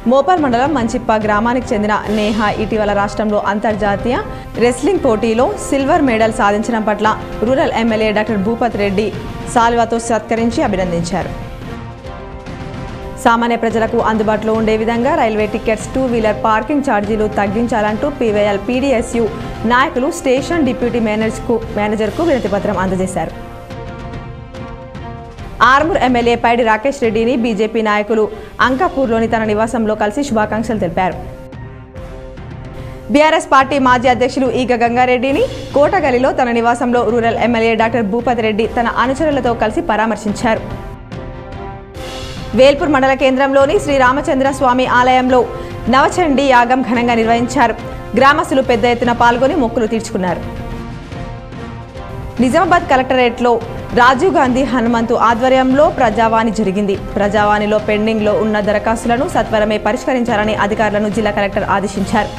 మోపల్ మండలం మంచిప్ప గ్రామానికి చెందిన నేహ ఇటీవల రాష్ట్రంలో అంతర్జాతీయ రెస్లింగ్ పోటీలో సిల్వర్ మెడల్ సాధించడం పట్ల rural MLA doctor Bhupath Reddy సాల్వాతో సత్కరించి అభినందించారు. సామాన్య ప్రజలకు అందుబాటులో ఉండే విధంగా రైల్వే టికెట్స్, 2 వీలర్ పార్కింగ్ ఛార్జీలు తగ్గించాలంటూ పీవైఎల్ పీడీఎస్యు నాయకులు స్టేషన్ డిప్యూటీ మేనేజర్కు వినతిపత్రం అందజేశారు. ఆర్మూర్ ఎమ్మెల్యే పైడి రాకేష్ రెడ్డిని బీజేపీ నాయకులు అంకాపూర్లోని తన నివాసంలో కలిసి శుభాకాంక్షలు తెలిపారు. బీఆర్ఎస్ పార్టీ మాజీ అధ్యక్షులు ఈగ గంగారెడ్డిని కోటగలిలో తన నివాసంలో rural MLA doctor Bhupath Reddy తన అనుచరులతో కలిసి పరామర్శించారు. వేల్పూర్ మండల కేంద్రంలోని శ్రీ రామచంద్ర స్వామి ఆలయంలో నవచండీ యాగం ఘనంగా నిర్వహించారు. గ్రామస్తులు పెద్ద ఎత్తున పాల్గొని మొక్కులు తీర్చుకున్నారు. నిజామాబాద్ కలెక్టరేట్లో రాజీవ్ గాంధీ హనుమంతు ఆధ్వర్యంలో ప్రజావాణి జరిగింది. ప్రజావాణిలో పెండింగ్లో ఉన్న దరఖాస్తులను సత్వరమే పరిష్కరించాలని అధికారులను జిల్లా కలెక్టర్ ఆదేశించారు.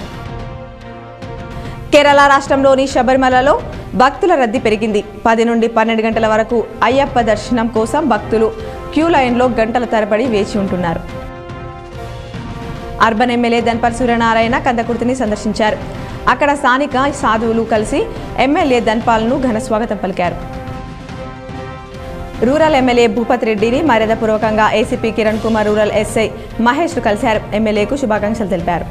కేరళ రాష్ట్రంలోని శబరిమలలో భక్తుల రద్దీ పెరిగింది. 10 నుండి 12 గంటల వరకు అయ్యప్ప దర్శనం కోసం భక్తులు క్యూ లైన్లో గంటల తరబడి వేచి ఉంటున్నారు. అర్బన్ ఎమ్మెల్యే ధన్పాల్ సూర్యనారాయణ కందకుర్తిని సందర్శించారు. అక్కడ స్థానిక సాధువులు కలిసి ఎమ్మెల్యే ధన్పాల్ను ఘన స్వాగతం పలికారు. రూరల్ ఎమ్మెల్యే భూపత్ రెడ్డిని మర్యాదపూర్వకంగా ACP Kiran Kumar, rural SI మహేష్లు కలిశారు. ఎమ్మెల్యేకు శుభాకాంక్షలు తెలిపారు.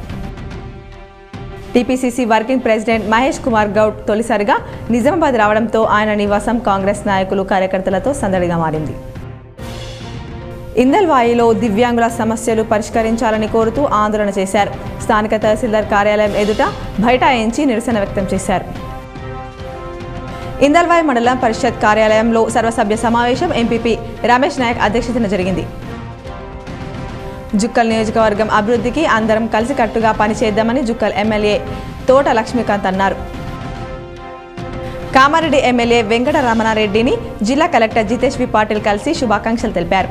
TPCC working president Mahesh Kumar Goud తొలిసారిగా నిజామాబాద్ రావడంతో ఆయన నివాసం కాంగ్రెస్ నాయకులు, కార్యకర్తలతో సందడిగా మారింది. ఇందల్వాయిలో దివ్యాంగుల సమస్యలు పరిష్కరించాలని కోరుతూ ఆందోళన చేశారు. స్థానిక తహసీల్దార్ కార్యాలయం ఎదుట బైఠాయించి నిరసన వ్యక్తం చేశారు. ఇందల్వాయి మండలం పరిషత్ కార్యాలయంలో సర్వసభ్య సమావేశం ఎంపీపీ రమేష్ నాయక్ అధ్యక్షతన జరిగింది. జుక్కల్ నియోజకవర్గం అభివృద్ధికి అందరం కలిసికట్టుగా పనిచేద్దామని జుక్కల్ ఎమ్మెల్యే తోట లక్ష్మీకాంత్ అన్నారు. కామారెడ్డి ఎమ్మెల్యే వెంకట రమణారెడ్డిని జిల్లా కలెక్టర్ జితేష్ వి పాటిల్ కలిసి శుభాకాంక్షలు తెలిపారు.